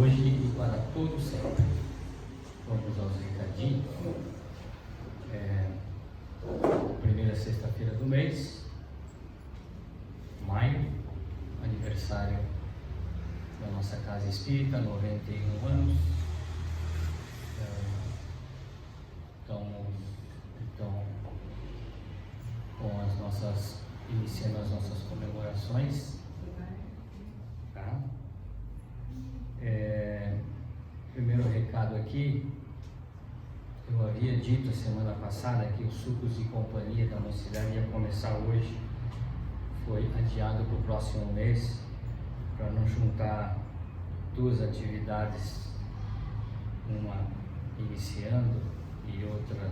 hoje e para todo sempre. Vamos aos recadinhos. Primeira sexta-feira do mês, maio, aniversário da nossa Casa Espírita, 91 anos. Então, iniciando as nossas comemorações, tá? Primeiro recado aqui, eu havia dito a semana passada que os sucos de companhia da mocidade ia começar hoje, foi adiado para o próximo mês, para não juntar duas atividades, uma iniciando e outra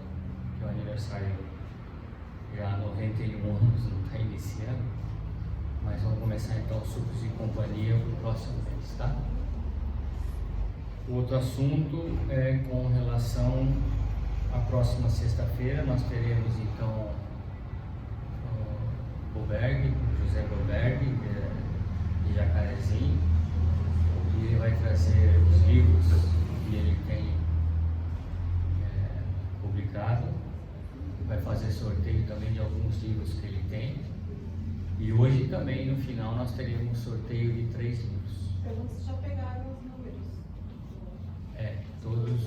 que o aniversário já há 91 anos não está iniciando, mas vamos começar então os sucos de companhia para o próximo mês, tá? O outro assunto é com relação à próxima sexta-feira. Nós teremos então José Boberg, de Jacarezinho, e ele vai trazer os livros que ele tem publicado, vai fazer sorteio também de alguns livros que ele tem, e hoje também no final nós teremos sorteio de 3 livros. Pergunto se já pegaram os números. Todos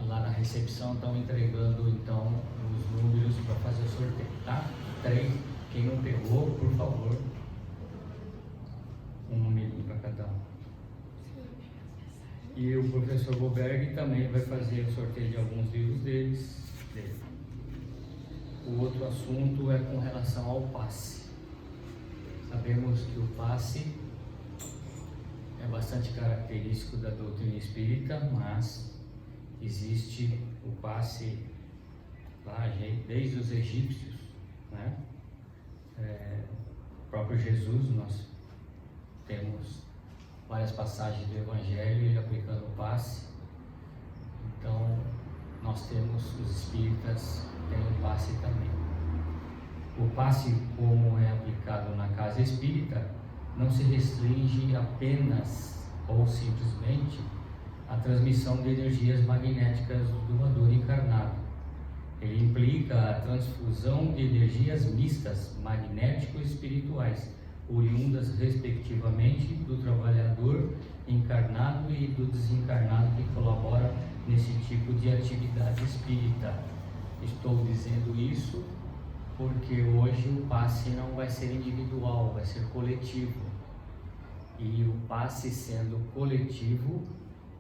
lá na recepção estão entregando então os números para fazer o sorteio, tá? 3, quem não pegou, por favor, um numerinho para cada um. E o professor Boberg também vai fazer o sorteio de alguns livros dele. O outro assunto é com relação ao passe. Sabemos que o passe é bastante característico da doutrina espírita, mas existe o passe lá desde os egípcios, né? O próprio Jesus, nós temos várias passagens do Evangelho, ele aplicando o passe. Então, nós temos, os espíritas têm o passe também. O passe, como é aplicado na casa espírita, não se restringe apenas ou simplesmente à transmissão de energias magnéticas do doador encarnado. Ele implica a transfusão de energias mistas, magnético-espirituais, oriundas respectivamente do trabalhador encarnado e do desencarnado que colabora nesse tipo de atividade espírita. Estou dizendo isso porque hoje o passe não vai ser individual, vai ser coletivo. E o passe sendo coletivo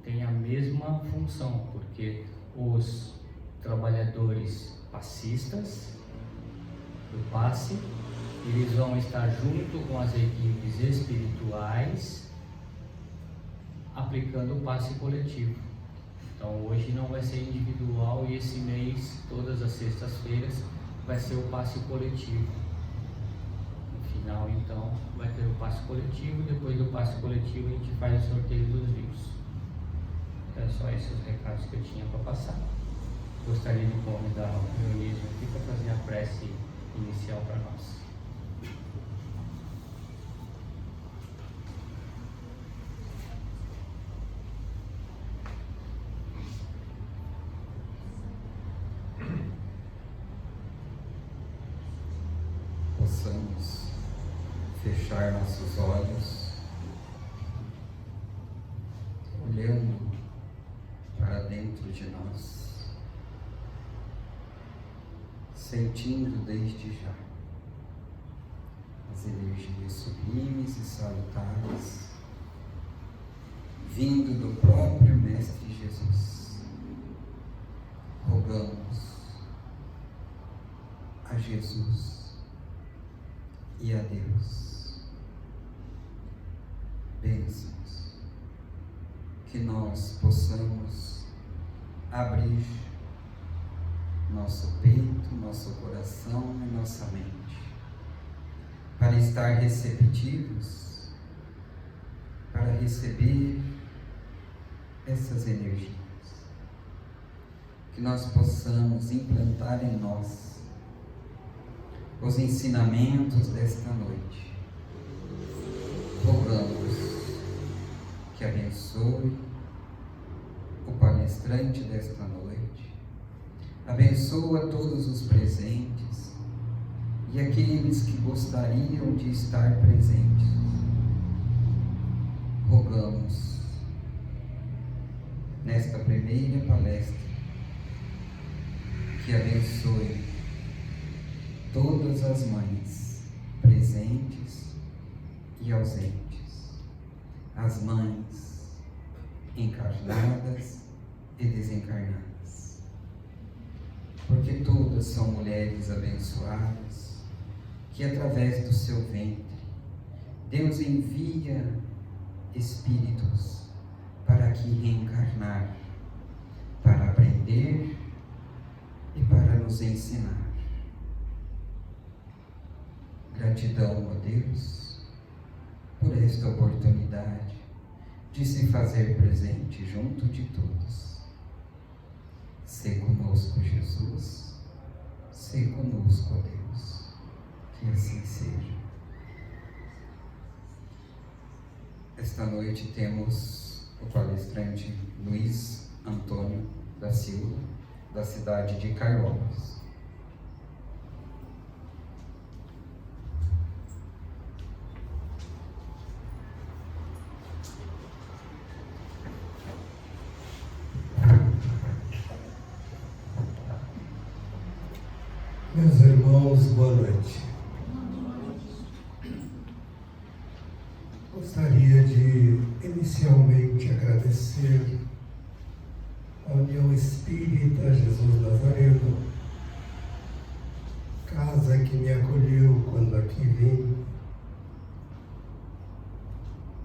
tem a mesma função, porque os trabalhadores passistas do passe, eles vão estar junto com as equipes espirituais aplicando o passe coletivo. Então hoje não vai ser individual, e esse mês, todas as sextas-feiras, vai ser o passe coletivo. No final, então, vai ter o passe coletivo, e depois do passe coletivo a gente faz o sorteio dos livros. Então é só esses recados que eu tinha para passar. Gostaria de convidar o Dionísio aqui para fazer a prece inicial para nós. Possamos fechar nossos olhos, olhando para dentro de nós, sentindo desde já as energias sublimes e salutares vindo do próprio Mestre Jesus. Rogamos a Jesus e a Deus bênçãos, que nós possamos abrir nosso peito, nosso coração e nossa mente para estar receptivos, para receber essas energias, que nós possamos implantar em nós os ensinamentos desta noite. Rogamos que abençoe o palestrante desta noite, abençoa todos os presentes e aqueles que gostariam de estar presentes. Rogamos, nesta primeira palestra, que abençoe todas as mães presentes e ausentes, as mães encarnadas e desencarnadas, porque todas são mulheres abençoadas, que através do seu ventre, Deus envia espíritos para aqui reencarnar, para aprender e para nos ensinar. Gratidão a Deus por esta oportunidade de se fazer presente junto de todos. Sê conosco, Jesus, sê conosco, ó Deus, que assim seja. Esta noite temos o palestrante Luiz Antônio da Silva, da cidade de Caiobas. Meus irmãos, boa noite. Gostaria de inicialmente agradecer à União Espírita Jesus Nazareno, casa que me acolheu quando aqui vim,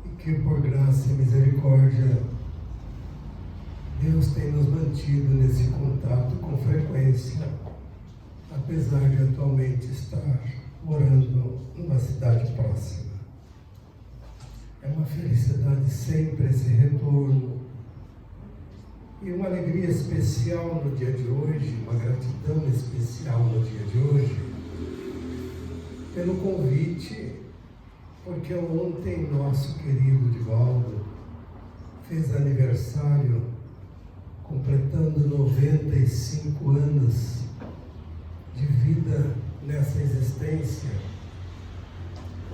e que por graça e misericórdia Deus tem nos mantido nesse contato com frequência, apesar de atualmente estar morando numa cidade próxima. É uma felicidade sempre esse retorno e uma alegria especial no dia de hoje, uma gratidão especial no dia de hoje pelo convite, porque ontem nosso querido Divaldo fez aniversário, completando 95 anos de vida nessa existência,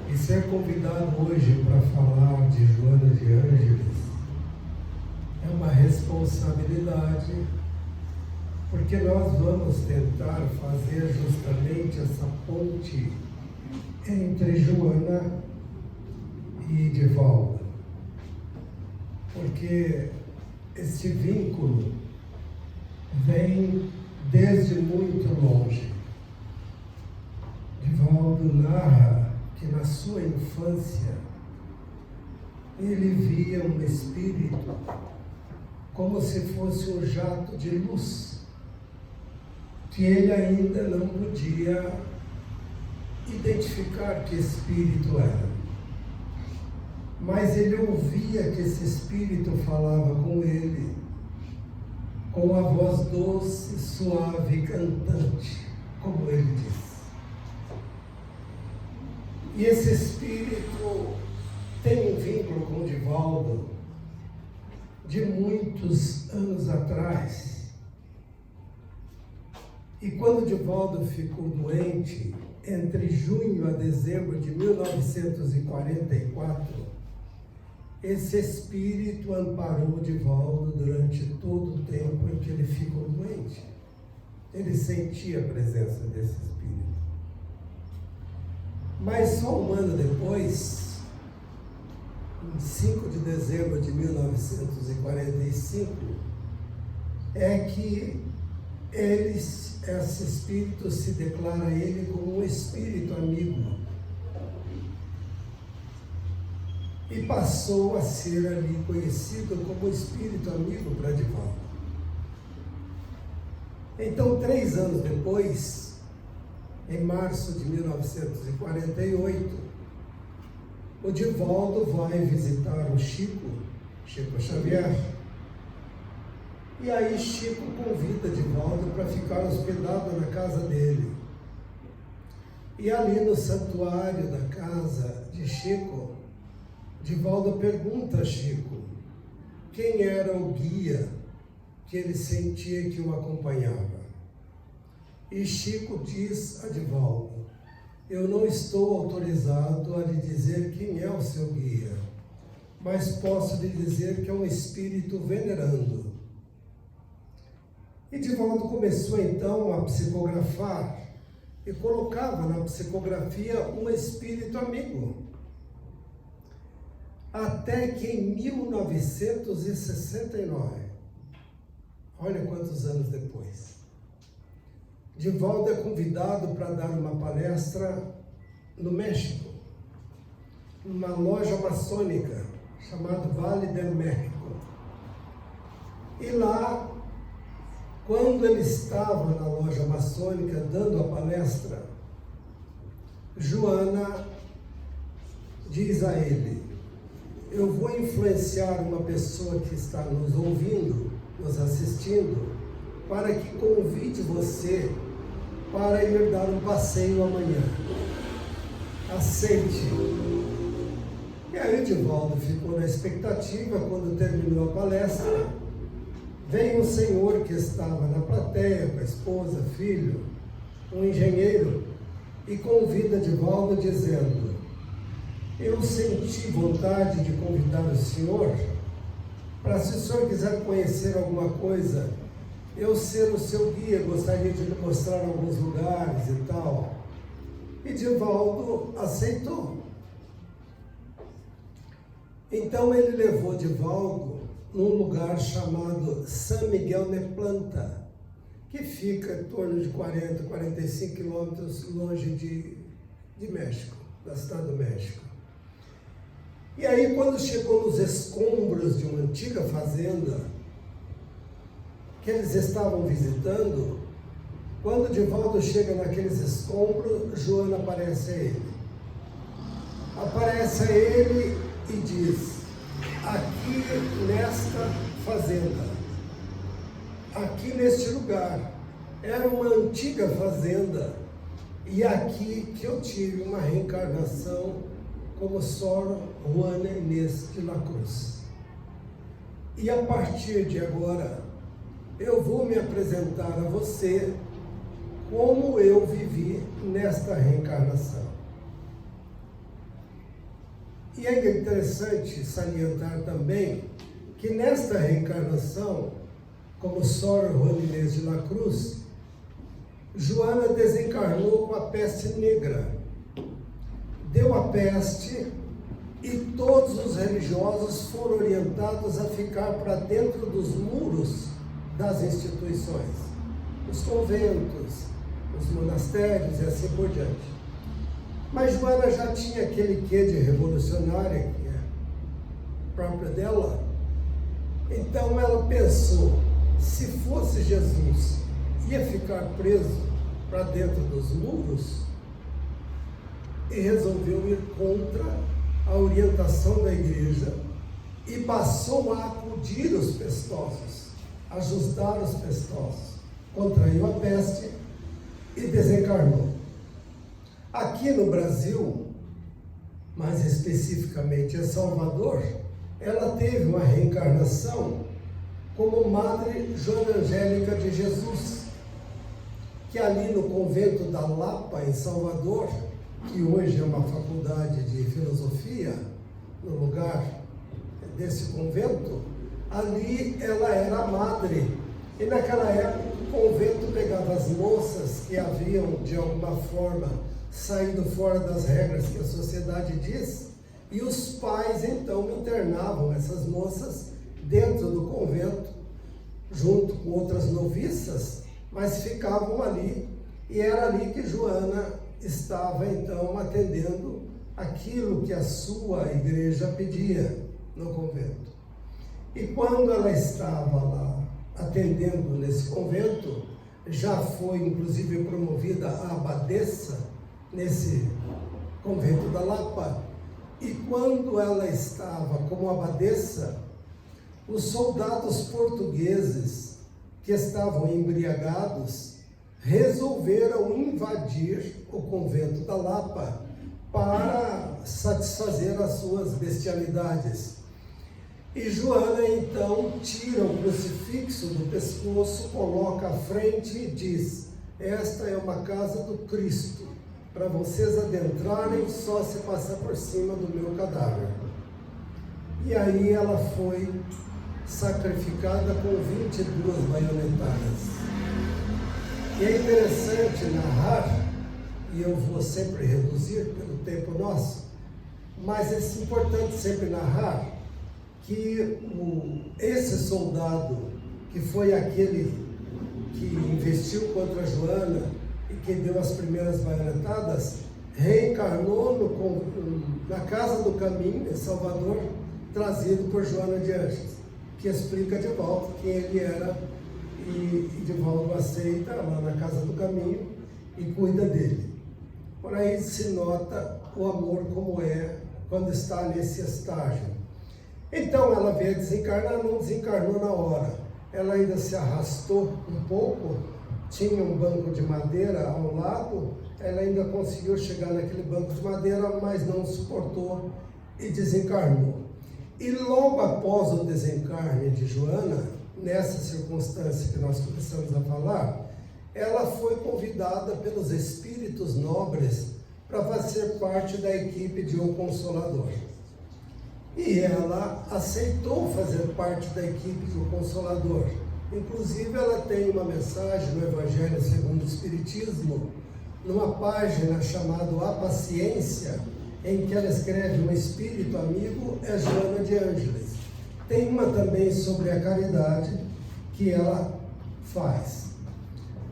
e ser convidado hoje para falar de Joana de Ângeles é uma responsabilidade, porque nós vamos tentar fazer justamente essa ponte entre Joana e Divaldo, porque esse vínculo vem desde muito longe. Divaldo narra que na sua infância ele via um espírito como se fosse um jato de luz, que ele ainda não podia identificar que espírito era. Mas ele ouvia que esse espírito falava com ele, com a voz doce, suave e cantante, como ele diz. E esse espírito tem um vínculo com o Divaldo de muitos anos atrás. E quando o Divaldo ficou doente, entre junho a dezembro de 1944, esse espírito amparou o Divaldo durante todo o tempo em que ele ficou doente. Ele sentia a presença desse espírito. Mas só um ano depois, em 5 de dezembro de 1945, é que esse espírito se declara a ele como um espírito amigo. E passou a ser ali conhecido como espírito amigo para Divaldo. Então, 3 anos depois, em março de 1948, o Divaldo vai visitar o Chico Xavier. E aí Chico convida Divaldo para ficar hospedado na casa dele. E ali no santuário da casa de Chico, Divaldo pergunta a Chico: quem era o guia que ele sentia que o acompanhava. E Chico diz a Divaldo: eu não estou autorizado a lhe dizer quem é o seu guia, mas posso lhe dizer que é um espírito venerando. E Divaldo começou então a psicografar e colocava na psicografia um espírito amigo. Até que em 1969, olha quantos anos depois, Divaldo é convidado para dar uma palestra no México, numa loja maçônica chamada Vale del México. E lá, quando ele estava na loja maçônica dando a palestra, Joana diz a ele: eu vou influenciar uma pessoa que está nos ouvindo, nos assistindo, para que convide você para ir dar um passeio amanhã. Aceite. E aí Divaldo ficou na expectativa. Quando terminou a palestra, veio um senhor que estava na plateia com a esposa, filho, um engenheiro, e convida Divaldo dizendo: eu senti vontade de convidar o senhor para, se o senhor quiser conhecer alguma coisa, eu ser o seu guia, gostaria de lhe mostrar alguns lugares e tal. E Divaldo aceitou. Então ele levou Divaldo num lugar chamado San Miguel de Planta, que fica em torno de 40, 45 quilômetros longe de México, da cidade do México. E aí, quando chegou nos escombros de uma antiga fazenda que eles estavam visitando, quando Divaldo chega naqueles escombros, Joana aparece a ele. Aparece a ele e diz: aqui nesta fazenda, aqui neste lugar, era uma antiga fazenda, e aqui que eu tive uma reencarnação como Sor Juana Inês de la Cruz. E a partir de agora, eu vou me apresentar a você como eu vivi nesta reencarnação. E é interessante salientar também que nesta reencarnação, como Sor Juana Inês de la Cruz, Joana desencarnou com a peste negra. Deu a peste e todos os religiosos foram orientados a ficar para dentro dos muros das instituições, os conventos, os monastérios e assim por diante. Mas Joana já tinha aquele quê de revolucionária, que é própria dela. Então ela pensou: se fosse Jesus, ia ficar preso para dentro dos muros? E resolveu ir contra a orientação da igreja e passou a acudir os pestosos, ajudar os pestosos. Contraiu a peste e desencarnou. Aqui no Brasil, mais especificamente em Salvador, ela teve uma reencarnação como Madre Joana Angélica de Jesus, que ali no convento da Lapa, em Salvador, que hoje é uma faculdade de filosofia, no lugar desse convento, ali ela era a madre. E naquela época o convento pegava as moças que haviam, de alguma forma, saído fora das regras que a sociedade diz, e os pais então internavam essas moças dentro do convento, junto com outras noviças, mas ficavam ali, e era ali que Joana estava então atendendo aquilo que a sua igreja pedia no convento. E quando ela estava lá atendendo nesse convento, já foi inclusive promovida a abadesa nesse convento da Lapa. E quando ela estava como abadesa, os soldados portugueses que estavam embriagados resolveram invadir o convento da Lapa para satisfazer as suas bestialidades. E Joana então tira o crucifixo do pescoço, coloca à frente e diz: esta é uma casa do Cristo, para vocês adentrarem só se passar por cima do meu cadáver. E aí ela foi sacrificada com 22 baionetadas. E é interessante narrar, e eu vou sempre reduzir pelo tempo nosso, mas é importante sempre narrar que esse soldado, que foi aquele que investiu contra Joana e que deu as primeiras baionetadas, reencarnou na Casa do Caminho, em Salvador, trazido por Joana de Ângeles, que explica de volta quem ele era, e Divaldo aceita lá na Casa do Caminho e cuida dele. Por aí se nota o amor como é quando está nesse estágio. Então ela veio desencarnar, não desencarnou na hora. Ela ainda se arrastou um pouco, tinha um banco de madeira ao lado, ela ainda conseguiu chegar naquele banco de madeira, mas não suportou e desencarnou. E logo após o desencarne de Joana, nessa circunstância que nós começamos a falar, ela foi convidada pelos espíritos nobres para fazer parte da equipe de O Consolador. E ela aceitou fazer parte da equipe do Consolador. Inclusive, ela tem uma mensagem no Evangelho segundo o Espiritismo, numa página chamada A Paciência, em que ela escreve: um espírito amigo é Joana de Ângeles. Tem uma também sobre a caridade que ela faz.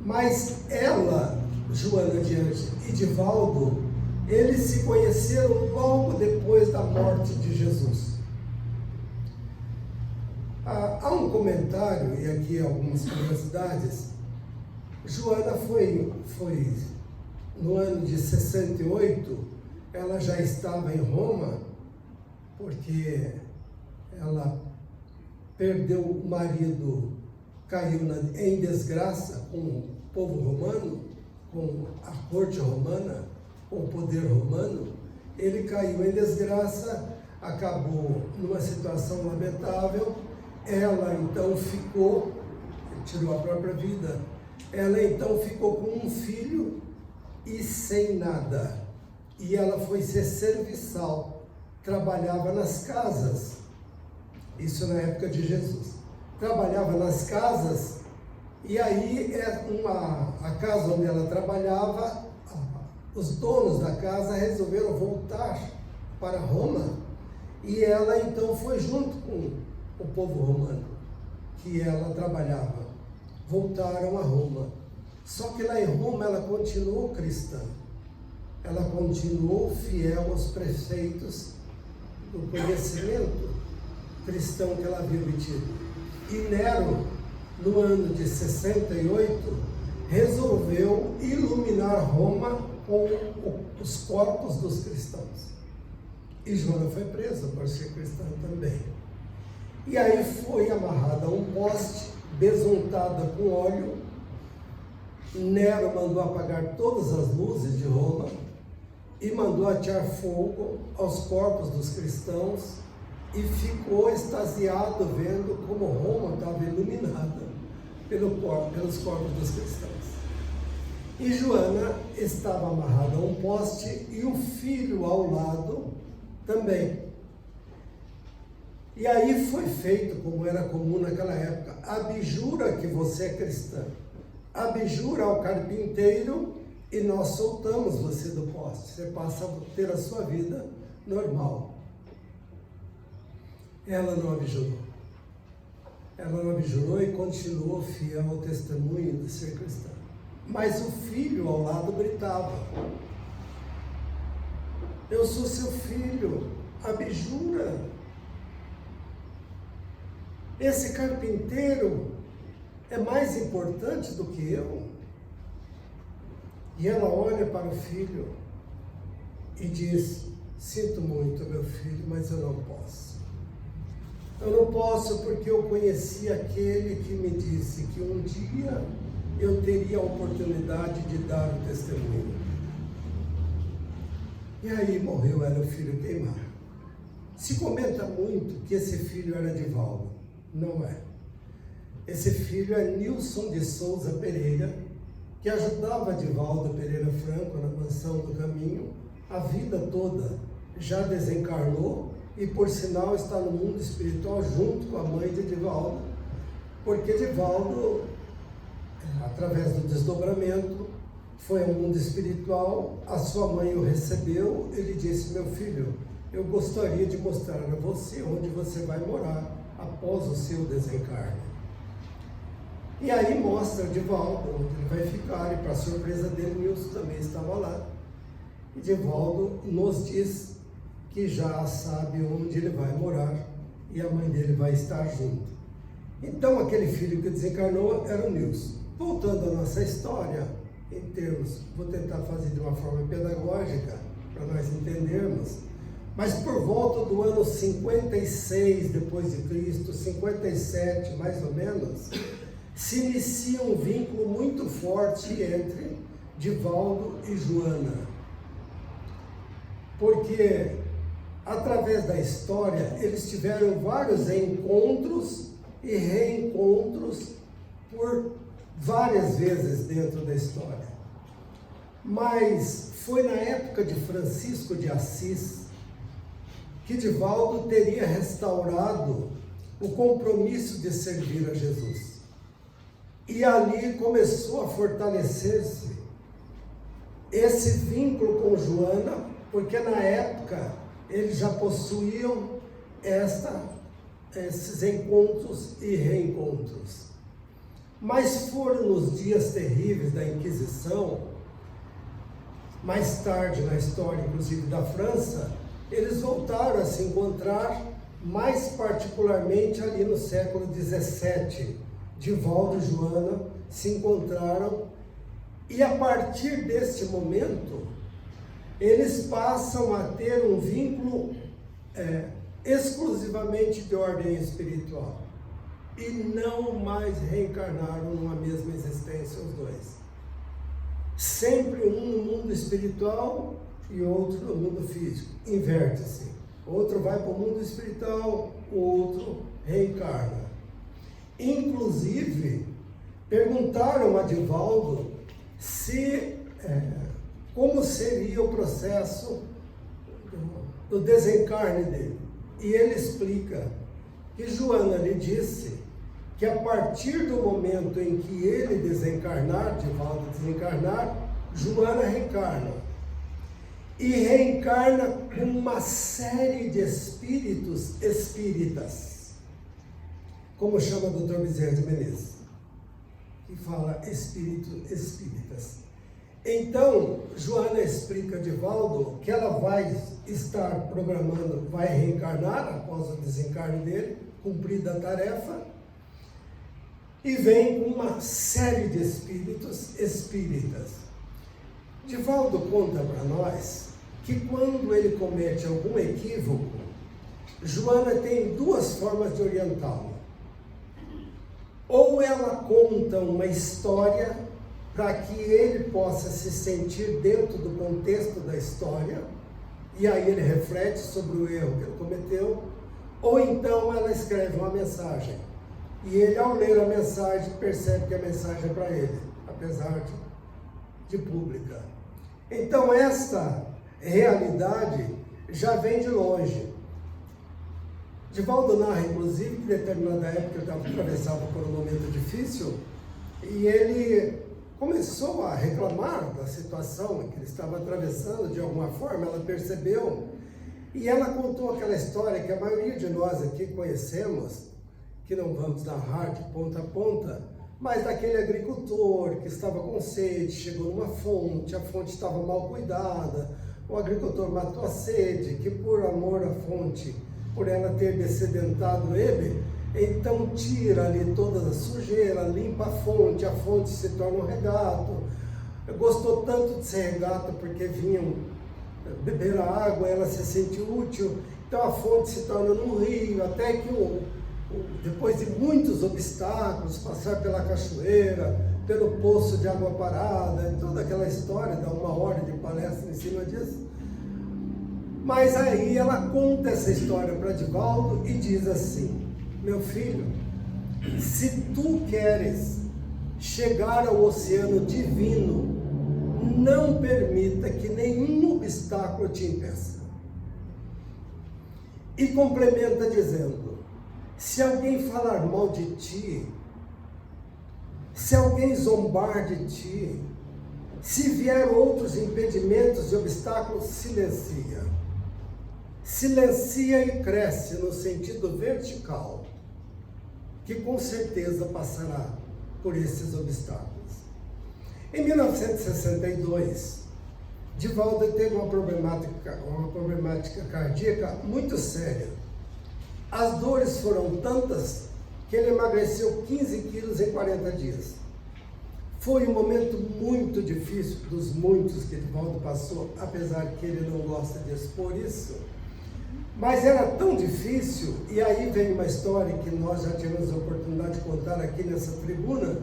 Mas ela, Joana de Ângeles e Divaldo, eles se conheceram logo depois da morte de Jesus. Há um comentário, e aqui algumas curiosidades. Joana foi no ano de 68, ela já estava em Roma, porque ela perdeu o marido, caiu em desgraça com o povo romano, com a corte romana, com o poder romano. Ele caiu em desgraça, acabou numa situação lamentável. Ela então ficou, tirou a própria vida, ela então ficou com um filho e sem nada. E ela foi ser serviçal, trabalhava nas casas, isso na época de Jesus. Trabalhava nas casas, e aí a casa onde ela trabalhava, os donos da casa resolveram voltar para Roma, e ela então foi junto com o povo romano, que ela trabalhava. Voltaram a Roma. Só que lá em Roma ela continuou cristã. Ela continuou fiel aos preceitos do conhecimento cristão que ela havia obtido. E Nero, no ano de 68, resolveu iluminar Roma com os corpos dos cristãos. E Joana foi presa por ser cristã também. E aí foi amarrada a um poste, besuntada com óleo. Nero mandou apagar todas as luzes de Roma e mandou atear fogo aos corpos dos cristãos, e ficou extasiado vendo como Roma estava iluminada pelos corpos dos cristãos. E Joana estava amarrada a um poste e o filho ao lado também. E aí foi feito, como era comum naquela época: abjura que você é cristã, abjura ao carpinteiro e nós soltamos você do poste, você passa a ter a sua vida normal. Ela não abjurou. Ela não abjurou e continuou fiel ao testemunho de ser cristã. Mas o filho ao lado gritava: eu sou seu filho, abjura. Esse carpinteiro é mais importante do que eu. E ela olha para o filho e diz: sinto muito, meu filho, mas eu não posso. Eu não posso porque eu conheci aquele que me disse que um dia eu teria a oportunidade de dar o testemunho. E aí morreu ela, o filho queimado. Se comenta muito que esse filho era Divaldo. Não é. Esse filho é Nilson de Souza Pereira, que ajudava Divaldo Pereira Franco na Mansão do Caminho a vida toda. Já desencarnou e, por sinal, está no mundo espiritual junto com a mãe de Divaldo, porque Divaldo, através do desdobramento, foi ao mundo espiritual, a sua mãe o recebeu, ele disse: meu filho, eu gostaria de mostrar a você onde você vai morar após o seu desencarne. E aí mostra Divaldo onde ele vai ficar, e para surpresa dele, Nilson também estava lá. E Divaldo nos diz que já sabe onde ele vai morar e a mãe dele vai estar junto. Então aquele filho que desencarnou era o Nilson. Voltando à nossa história, em termos, vou tentar fazer de uma forma pedagógica para nós entendermos, mas por volta do ano 56 depois de Cristo, 57 mais ou menos, se inicia um vínculo muito forte entre Divaldo e Joana, porque através da história eles tiveram vários encontros e reencontros por várias vezes dentro da história. Mas foi na época de Francisco de Assis que Divaldo teria restaurado o compromisso de servir a Jesus. E ali começou a fortalecer-se esse vínculo com Joana, porque na época eles já possuíam esses encontros e reencontros. Mas foram nos dias terríveis da Inquisição, mais tarde na história, inclusive da França, eles voltaram a se encontrar, mais particularmente ali no século XVII. Divaldo e Joana se encontraram, e a partir deste momento, eles passam a ter um vínculo exclusivamente de ordem espiritual, e não mais reencarnaram numa mesma existência os dois. Sempre um no mundo espiritual e outro no mundo físico. Inverte-se. Outro vai para o mundo espiritual, o outro reencarna. Inclusive, perguntaram a Divaldo como seria o processo do desencarne dele. E ele explica que Joana lhe disse que a partir do momento em que ele desencarnar, Divaldo desencarnar, Joana reencarna. E reencarna com uma série de espíritos espíritas, como chama o Dr. Bezerra de Menezes, que fala espíritos espíritas. Então, Joana explica a Divaldo que ela vai estar programando, vai reencarnar após o desencarne dele, cumprida a tarefa, e vem com uma série de espíritos espíritas. Divaldo conta para nós que quando ele comete algum equívoco, Joana tem duas formas de orientá-lo. Ou ela conta uma história para que ele possa se sentir dentro do contexto da história, e aí ele reflete sobre o erro que ele cometeu, ou então ela escreve uma mensagem, e ele, ao ler a mensagem, percebe que a mensagem é para ele, apesar de pública. Então esta realidade já vem de longe. Divaldo narra, inclusive, que em determinada época ele atravessava por um momento difícil, e ele começou a reclamar da situação que ele estava atravessando de alguma forma. Ela percebeu, e ela contou aquela história que a maioria de nós aqui conhecemos, que não vamos narrar de ponta a ponta, mas daquele agricultor que estava com sede, chegou numa fonte, a fonte estava mal cuidada, o agricultor matou a sede, que por amor à fonte, por ela ter dessedentado ele, então tira ali toda a sujeira, limpa a fonte se torna um regato. Gostou tanto de ser regato porque vinham beber a água, ela se sente útil, então a fonte se torna num rio, até que depois de muitos obstáculos, passar pela cachoeira, pelo poço de água parada, toda aquela história, dá uma hora de palestra em cima disso. Mas aí ela conta essa história para Divaldo e diz assim: meu filho, se tu queres chegar ao oceano divino, não permita que nenhum obstáculo te impeça. E complementa dizendo: se alguém falar mal de ti, se alguém zombar de ti, se vier outros impedimentos e obstáculos, silencia. Silencia e cresce no sentido vertical, que com certeza passará por esses obstáculos. Em 1962, Divaldo teve uma problemática cardíaca muito séria. As dores foram tantas que ele emagreceu 15 quilos em 40 dias. Foi um momento muito difícil, dos muitos que Divaldo passou, apesar que ele não gosta de expor isso. Mas era tão difícil, e aí vem uma história que nós já tivemos a oportunidade de contar aqui nessa tribuna,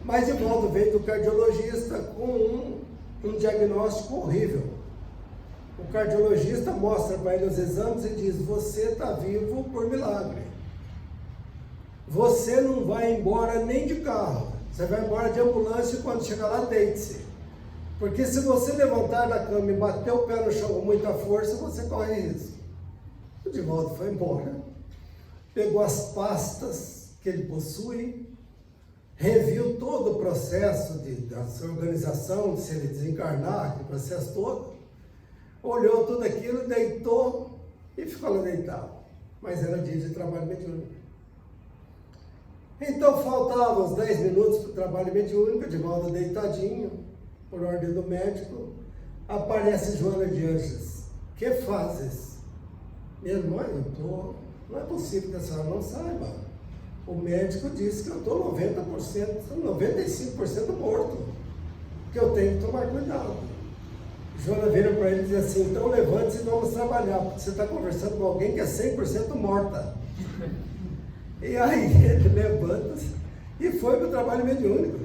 mas Divaldo veio do cardiologista com um diagnóstico horrível. O cardiologista mostra para ele os exames e diz: você está vivo por milagre. Você não vai embora nem de carro, você vai embora de ambulância e quando chegar lá, deite-se. Porque se você levantar da cama e bater o pé no chão com muita força, você corre risco. O Divaldo foi embora, pegou as pastas que ele possui, reviu todo o processo da sua organização, de se ele desencarnar, aquele processo todo, olhou tudo aquilo, deitou e ficou lá deitado. Mas era dia de trabalho mediúnico. Então faltavam uns 10 minutos para o trabalho mediúnico, Divaldo deitadinho, por ordem do médico, aparece Joana de Anjos. Que fazes? Minha irmã, não é possível que a senhora não saiba. O médico disse que eu estou 95% morto, que eu tenho que tomar cuidado. Joana vira para ele e diz assim: então levante-se e vamos trabalhar, porque você está conversando com alguém que é 100% morta. E aí ele levanta-se e foi para o trabalho mediúnico.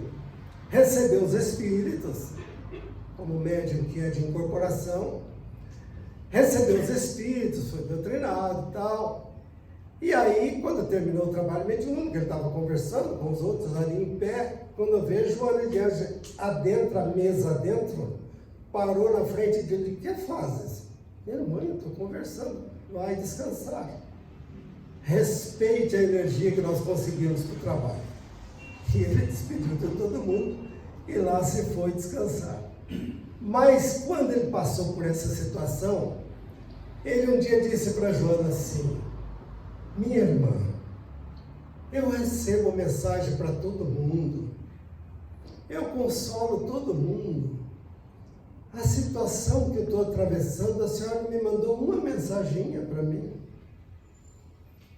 Recebeu os espíritos, como médium que é de incorporação, recebeu os espíritos, foi doutrinado e tal. E aí, quando terminou o trabalho mediúnico, ele estava conversando com os outros ali em pé, quando eu vejo Joana de Anjos adentro, a mesa adentro, parou na frente dele: o que fazes? Minha irmã, eu estou conversando, vai descansar. Respeite a energia que nós conseguimos para o trabalho. E ele despediu de todo mundo e lá se foi descansar. Mas quando ele passou por essa situação, ele um dia disse para Joana assim: minha irmã, eu recebo mensagem para todo mundo, eu consolo todo mundo. A situação que eu estou atravessando, a senhora me mandou uma mensaginha para mim,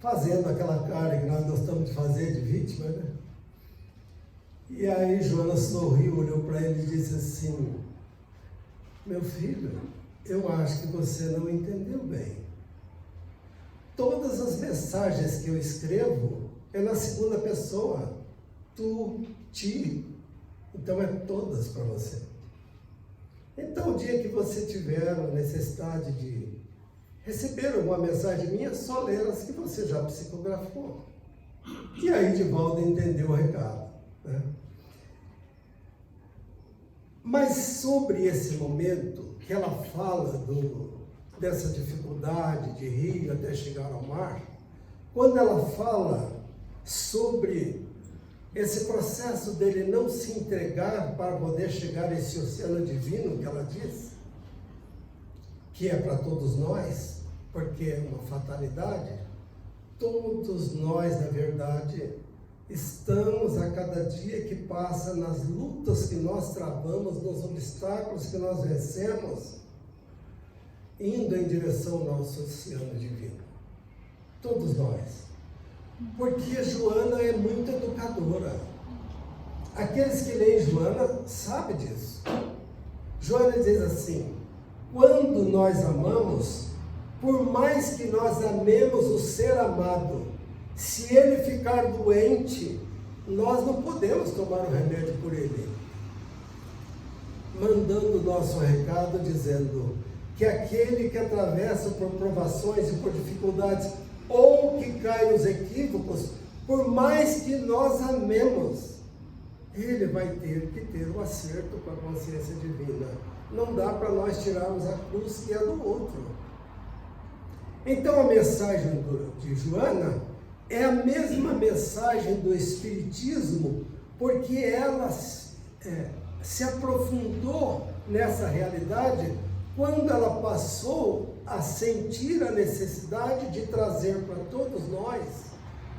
fazendo aquela cara que nós gostamos de fazer de vítima, né? E aí Joana sorriu, olhou para ele e disse assim: meu filho, eu acho que você não entendeu bem. Todas as mensagens que eu escrevo é na segunda pessoa, tu, ti, então é todas para você. Então o dia que você tiver a necessidade de receber alguma mensagem minha, só ler as que você já psicografou. E aí Divaldo entendeu o recado, né? Mas sobre esse momento que ela fala dessa dificuldade de rio até chegar ao mar, quando ela fala sobre esse processo dele não se entregar para poder chegar a esse oceano divino que ela diz, que é para todos nós, porque é uma fatalidade, todos nós, na verdade, estamos a cada dia que passa nas lutas que nós travamos, nos obstáculos que nós vencemos, indo em direção ao nosso oceano divino. Todos nós. Porque Joana é muito educadora. Aqueles que leem Joana sabem disso. Joana diz assim: quando nós amamos, por mais que nós amemos o ser amado, se ele ficar doente, nós não podemos tomar o remédio por ele. Mandando o nosso recado dizendo que aquele que atravessa por provações e por dificuldades, ou que cai nos equívocos, por mais que nós amemos, ele vai ter que ter o acerto com a consciência divina. Não dá para nós tirarmos a cruz que é do outro. Então a mensagem de Joana é a mesma mensagem do Espiritismo, porque ela se aprofundou nessa realidade quando ela passou a sentir a necessidade de trazer para todos nós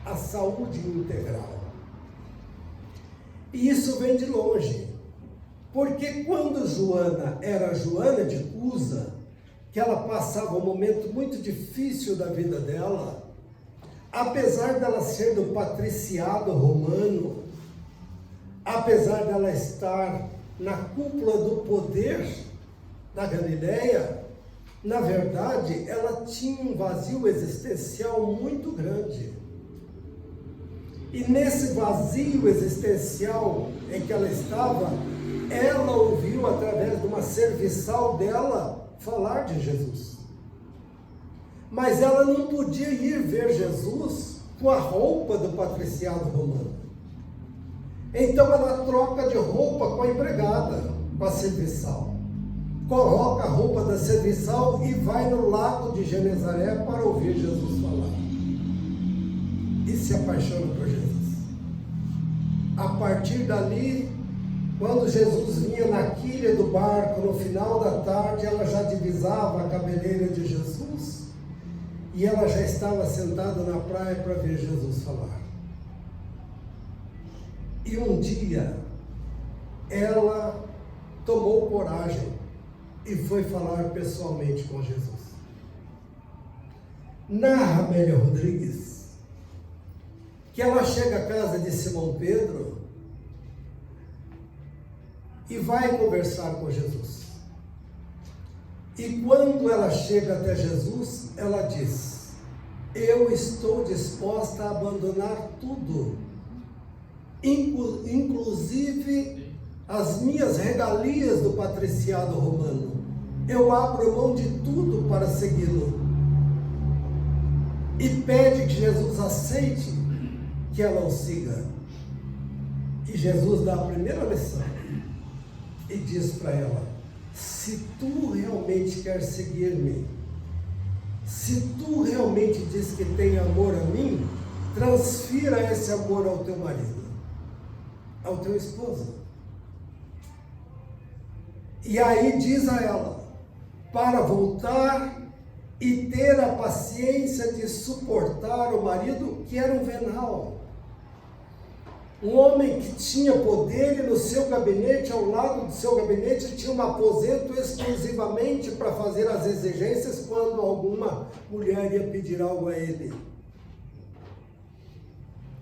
a saúde integral. E isso vem de longe, porque quando Joana era Joana de Cusa, que ela passava um momento muito difícil da vida dela, apesar dela ser do patriciado romano, apesar dela estar na cúpula do poder da Galileia, na verdade, ela tinha um vazio existencial muito grande. E nesse vazio existencial em que ela estava, ela ouviu através de uma serviçal dela falar de Jesus. Mas ela não podia ir ver Jesus com a roupa do patriciado romano. Então ela troca de roupa com a empregada, com a serviçal. Coloca a roupa da serviçal e vai no lago de Genezaré para ouvir Jesus falar. E se apaixona por Jesus. A partir dali, quando Jesus vinha na quilha do barco, no final da tarde, ela já divisava a cabeleira de Jesus e ela já estava sentada na praia para ver Jesus falar. E um dia, ela tomou coragem e foi falar pessoalmente com Jesus. Narra Amélia Rodrigues que ela chega à casa de Simão Pedro e vai conversar com Jesus. E quando ela chega até Jesus, ela diz: eu estou disposta a abandonar tudo, inclusive as minhas regalias do patriciado romano. Eu abro mão de tudo para segui-lo. E pede que Jesus aceite que ela o siga. E Jesus dá a primeira lição e diz para ela: se tu realmente quer seguir-me, se tu realmente diz que tem amor a mim, transfira esse amor ao teu marido, ao teu esposo. E aí diz a ela, para voltar e ter a paciência de suportar o marido que era um venal. Um homem que tinha poder e no seu gabinete, ao lado do seu gabinete, tinha um aposento exclusivamente para fazer as exigências quando alguma mulher ia pedir algo a ele.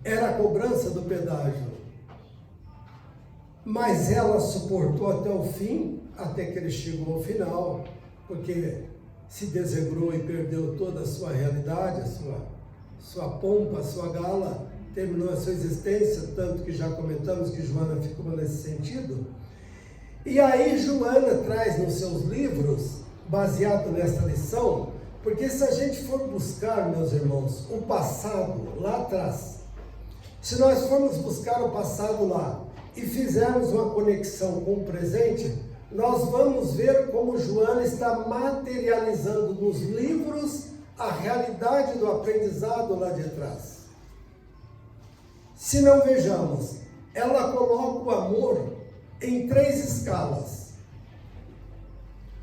Era a cobrança do pedágio. Mas ela suportou até o fim, até que ele chegou ao final, porque se desregrou e perdeu toda a sua realidade, a sua pompa, a sua gala, terminou a sua existência, tanto que já comentamos que Joana ficou nesse sentido. E aí Joana traz nos seus livros, baseado nesta lição, porque se a gente for buscar, meus irmãos, o passado lá atrás, se nós formos buscar o passado lá e fizermos uma conexão com o presente, nós vamos ver como Joana está materializando nos livros a realidade do aprendizado lá de trás. Se não vejamos, ela coloca o amor em 3 escalas: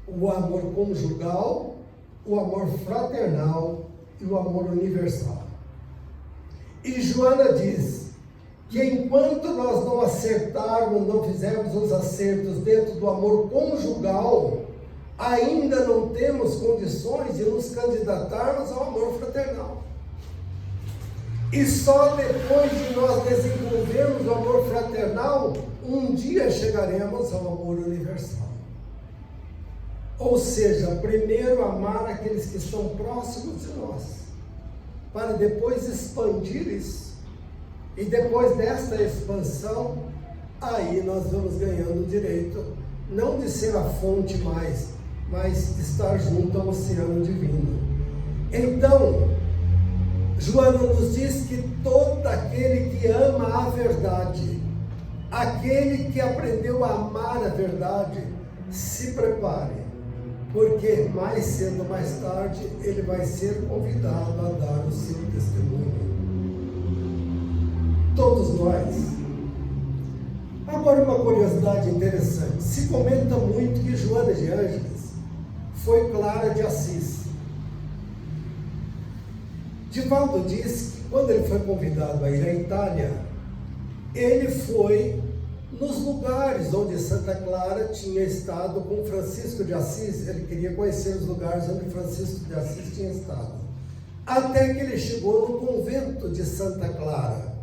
o amor conjugal, o amor fraternal e o amor universal. E Joana diz que enquanto nós não acertarmos, não fizermos os acertos dentro do amor conjugal, ainda não temos condições de nos candidatarmos ao amor fraternal. E só depois de nós desenvolvermos o amor fraternal, um dia chegaremos ao amor universal. Ou seja, primeiro amar aqueles que estão próximos de nós, para depois expandir isso. E depois desta expansão, aí nós vamos ganhando o direito, não de ser a fonte mais, mas estar junto ao oceano divino. Então, Joana nos diz que todo aquele que ama a verdade, aquele que aprendeu a amar a verdade, se prepare, porque mais cedo ou mais tarde ele vai ser convidado a dar o seu testemunho. Todos nós. Agora, uma curiosidade interessante: se comenta muito que Joana de Ângeles foi Clara de Assis. Divaldo diz que quando ele foi convidado a ir à Itália, ele foi nos lugares onde Santa Clara tinha estado com Francisco de Assis. Ele queria conhecer os lugares onde Francisco de Assis tinha estado. Até que ele chegou no convento de Santa Clara.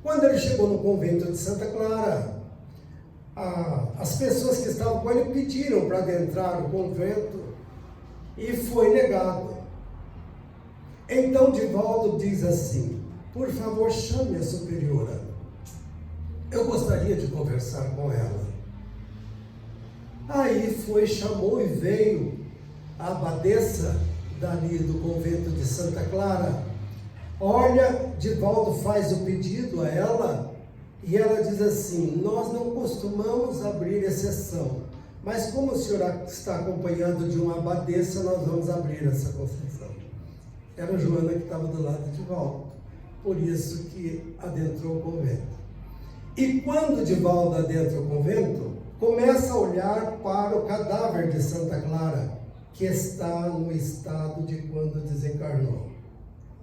Quando ele chegou no convento de Santa Clara, as pessoas que estavam com ele pediram para adentrar o convento e foi negado. Então Divaldo diz assim: por favor, chame a superiora. Eu gostaria de conversar com ela. Aí foi, chamou e veio a abadesa dali do convento de Santa Clara. Olha, Divaldo faz o pedido a ela e ela diz assim: nós não costumamos abrir exceção, mas como a senhora está acompanhando de uma abadesa, nós vamos abrir essa concessão. Era Joana que estava do lado de Divaldo, por isso que adentrou o convento. E quando Divaldo adentra o convento, começa a olhar para o cadáver de Santa Clara, que está no estado de quando desencarnou.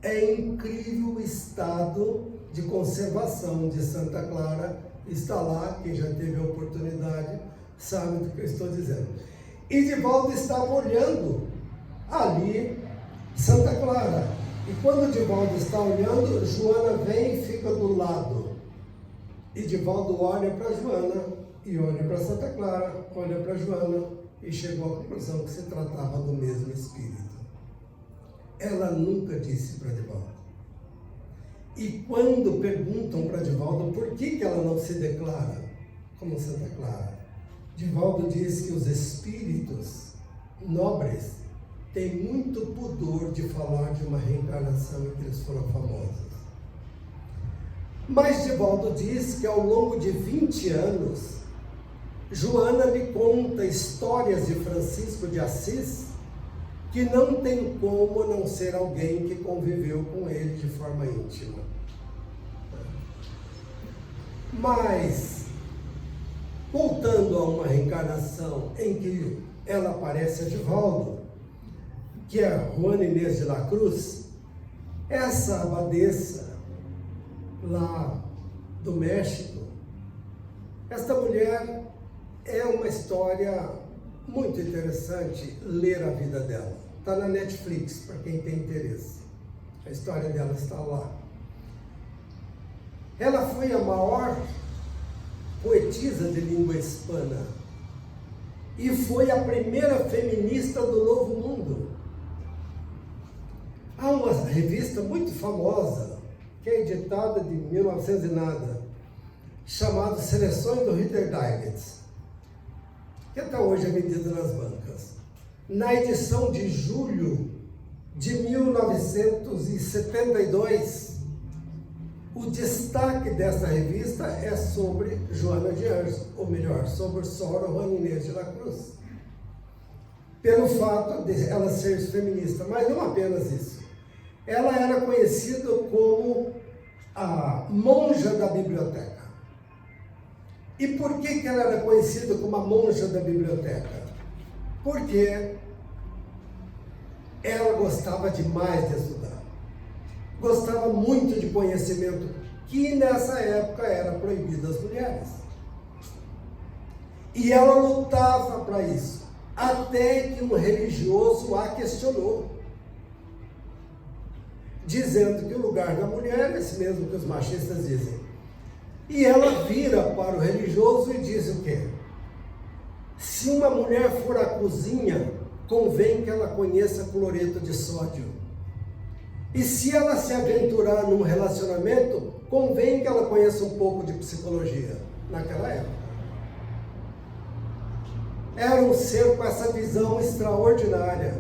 É incrível o estado de conservação de Santa Clara, está lá, quem já teve a oportunidade sabe do que eu estou dizendo. E Divaldo estava olhando ali Santa Clara, e quando Divaldo está olhando, Joana vem e fica do lado. E Divaldo olha para Joana, e olha para Santa Clara, olha para Joana, e chegou à conclusão que se tratava do mesmo espírito. Ela nunca disse para Divaldo. E quando perguntam para Divaldo por que ela não se declara como Santa Clara, Divaldo diz que os espíritos nobres têm muito pudor de falar de uma reencarnação em que eles foram famosos. Mas Divaldo diz que ao longo de 20 anos, Joana lhe conta histórias de Francisco de Assis que não tem como não ser alguém que conviveu com ele de forma íntima. Mas, voltando a uma reencarnação em que ela aparece a Divaldo, que é Juana Inês de la Cruz, essa abadesa lá do México, esta mulher é uma história muito interessante ler a vida dela. Está na Netflix, para quem tem interesse. A história dela está lá. Ela foi a maior poetisa de língua hispana e foi a primeira feminista do Novo Mundo. Há uma revista muito famosa, que é editada de 1900 e nada, chamada Seleções do Ritter Digest, que até hoje é vendida nas bancas. Na edição de julho de 1972, o destaque dessa revista é sobre Joana de Ângeles, ou melhor, sobre Sora Juana Inês de la Cruz, pelo fato de ela ser feminista, mas não apenas isso. Ela era conhecida como a monja da biblioteca. E por que ela era conhecida como a monja da biblioteca? Porque ela gostava demais de estudar. Gostava muito de conhecimento, que nessa época era proibido às mulheres. E ela lutava para isso, até que um religioso a questionou, dizendo que o lugar da mulher é esse mesmo que os machistas dizem. E ela vira para o religioso e diz o quê? Se uma mulher for à cozinha, convém que ela conheça cloreto de sódio. E se ela se aventurar num relacionamento, convém que ela conheça um pouco de psicologia, naquela época. era um ser com essa visão extraordinária.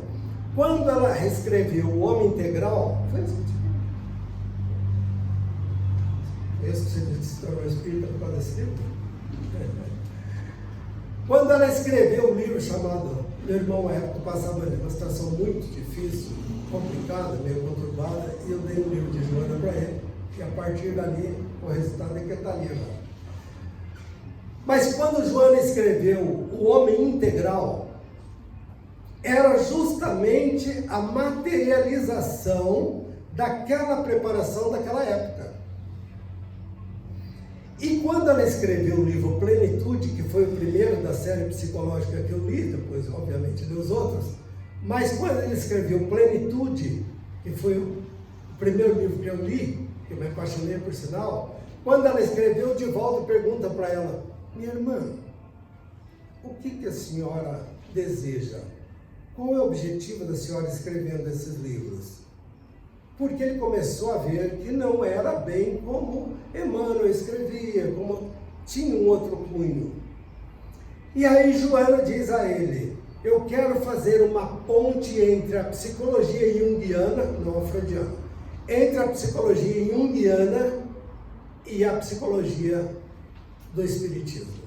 Quando ela reescreveu O Homem Integral, foi isso que você se tornou espírita por causa desse livro? Quando ela escreveu um livro chamado, meu irmão à época passava uma situação muito difícil, complicada, meio conturbada, e eu dei um livro de Joana para ele, e a partir dali, o resultado é que está ali agora. Mas quando Joana escreveu O Homem Integral, era justamente a materialização daquela preparação daquela época. E quando ela escreveu o livro Plenitude, que foi o primeiro da série psicológica que eu li, depois obviamente li os outros, mas quando ela escreveu Plenitude, que foi o primeiro livro que eu li, que eu me apaixonei por sinal, quando ela escreveu, Divaldo pergunta para ela: minha irmã, o que a senhora deseja? Qual é o objetivo da senhora escrevendo esses livros? Porque ele começou a ver que não era bem como Emmanuel escrevia, como tinha um outro cunho. E aí Joana diz a ele: eu quero fazer uma ponte entre a psicologia junguiana, não a freudiana, entre a psicologia junguiana e a psicologia do espiritismo.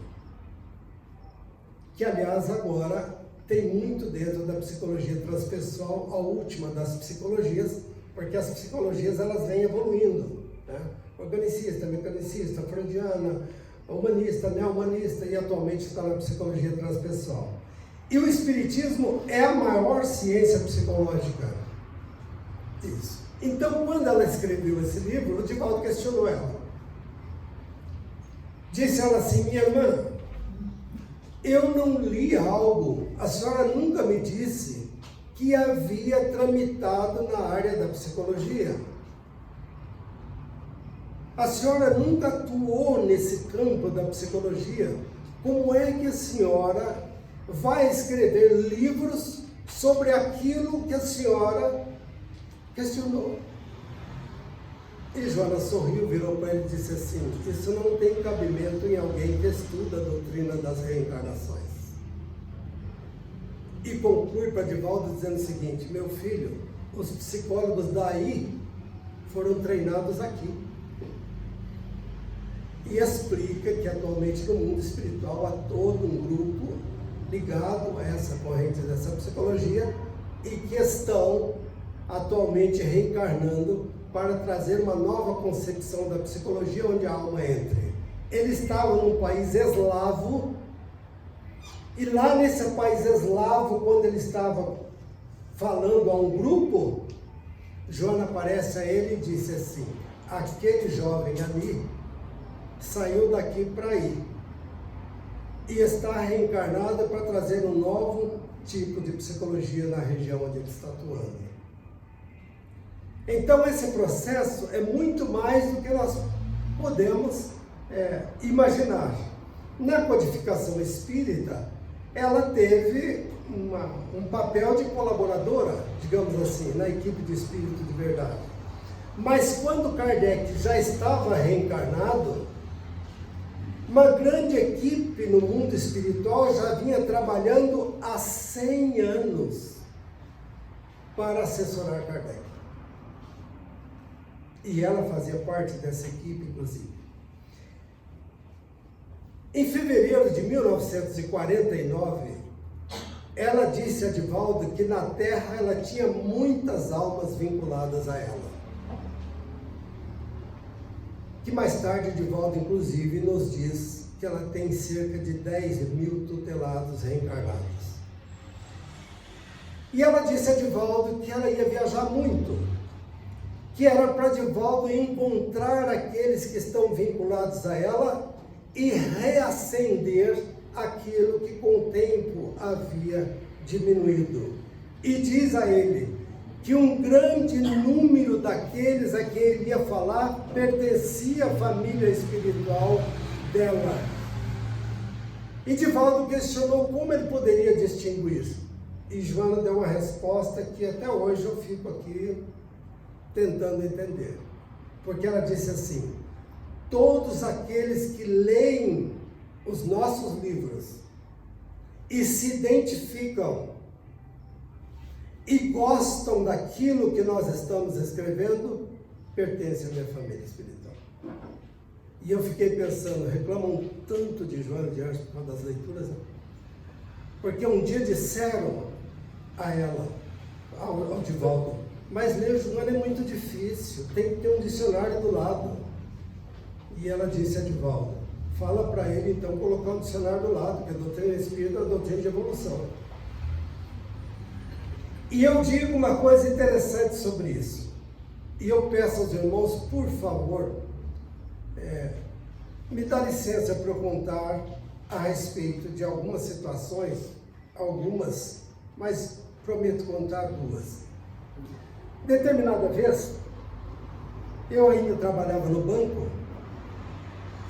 Que, aliás, agora tem muito dentro da psicologia transpessoal, a última das psicologias, porque as psicologias elas vêm evoluindo, né? Organicista, mecanicista, freudiana, humanista, neo-humanista, e atualmente está na psicologia transpessoal. E o espiritismo é a maior ciência psicológica. Isso. Então, quando ela escreveu esse livro, o Divaldo questionou ela. Disse ela assim: minha irmã, eu não li algo, a senhora nunca me disse que havia tramitado na área da psicologia. A senhora nunca atuou nesse campo da psicologia. Como é que a senhora vai escrever livros sobre aquilo que a senhora questionou? E Joana sorriu, virou para ele e disse assim: isso não tem cabimento em alguém que estuda a doutrina das reencarnações. E conclui para Divaldo dizendo o seguinte: meu filho, os psicólogos daí foram treinados aqui. E explica que atualmente no mundo espiritual há todo um grupo ligado a essa corrente dessa psicologia e que estão atualmente reencarnando para trazer uma nova concepção da psicologia onde a alma entre. Ele estava num país eslavo, e lá nesse país eslavo, quando ele estava falando a um grupo, Joana aparece a ele e disse assim: aquele jovem ali saiu daqui para ir e está reencarnado para trazer um novo tipo de psicologia na região onde ele está atuando. Então esse processo é muito mais do que nós podemos imaginar. Na codificação espírita, ela teve um papel de colaboradora, digamos assim, na equipe de espírito de verdade. Mas quando Kardec já estava reencarnado, uma grande equipe no mundo espiritual já vinha trabalhando há 100 anos para assessorar Kardec. E ela fazia parte dessa equipe, inclusive. Em fevereiro de 1949, ela disse a Divaldo que na Terra ela tinha muitas almas vinculadas a ela. Que mais tarde Divaldo, inclusive, nos diz que ela tem cerca de 10.000 tutelados reencarnados. E ela disse a Divaldo que ela ia viajar muito, que era para Divaldo encontrar aqueles que estão vinculados a ela e reacender aquilo que com o tempo havia diminuído. E diz a ele que um grande número daqueles a quem ele ia falar pertencia à família espiritual dela. E Divaldo questionou como ele poderia distinguir. E Joana deu uma resposta que até hoje eu fico aqui tentando entender. Porque ela disse assim: todos aqueles que leem os nossos livros e se identificam e gostam daquilo que nós estamos escrevendo, pertencem à minha família espiritual. E eu fiquei pensando, reclamam tanto de Joana de Anjos por causa das leituras, né? Porque um dia disseram a ela, ao Divaldo, mas ler Joana é muito difícil, tem que ter um dicionário do lado. E ela disse a Divaldo, fala para ele então colocar um dicionário do lado, que a doutrina espírita é a doutrina de evolução. E eu digo uma coisa interessante sobre isso. E eu peço aos irmãos, por favor, me dá licença para eu contar a respeito de algumas situações, mas prometo contar duas. Determinada vez, eu ainda trabalhava no banco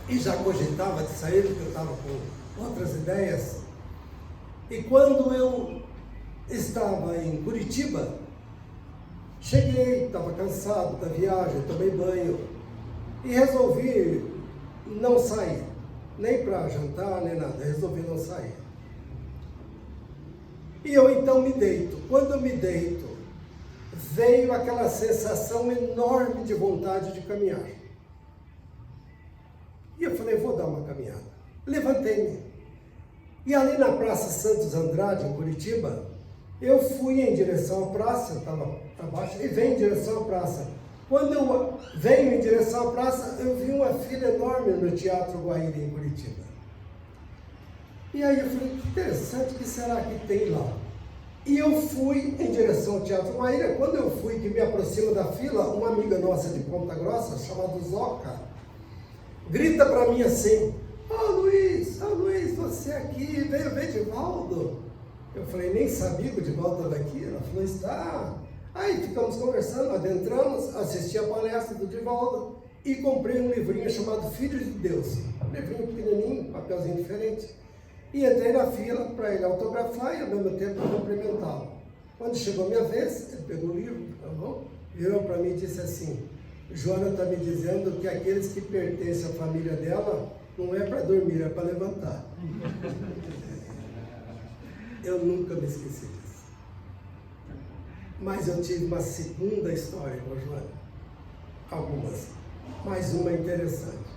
e já cogitava de sair, porque eu estava com outras ideias. E quando eu estava em Curitiba, cheguei, estava cansado da viagem, tomei banho e resolvi não sair, nem para jantar, nem nada, resolvi não sair. E eu então me deito. Quando eu me deito, veio aquela sensação enorme de vontade de caminhar. E eu falei, vou dar uma caminhada. Levantei-me. E ali na Praça Santos Andrade, em Curitiba, eu fui em direção à praça, eu estava para baixo, e venho em direção à praça. Quando eu venho em direção à praça, eu vi uma fila enorme no Teatro Guaíra, em Curitiba. E aí eu falei, que interessante, o que será que tem lá? E eu fui em direção ao Teatro Guaíra. Quando eu fui, que me aproximo da fila, uma amiga nossa de Ponta Grossa, chamada Zoca, grita para mim assim, Luiz, você aqui, veio ver Divaldo? Eu falei, nem sabia que o Divaldo estava aqui. Ela falou, está. Aí ficamos conversando, adentramos, assisti a palestra do Divaldo e comprei um livrinho chamado Filhos de Deus. Um livrinho pequenininho, papelzinho diferente. E entrei na fila para ele autografar e ao mesmo tempo cumprimentá-lo. Quando chegou a minha vez, ele pegou o livro, tá bom? Virou para mim e disse assim, Joana está me dizendo que aqueles que pertencem à família dela não é para dormir, é para levantar. Eu nunca me esqueci disso. Mas eu tive uma segunda história com a Joana. Algumas. Mais uma interessante.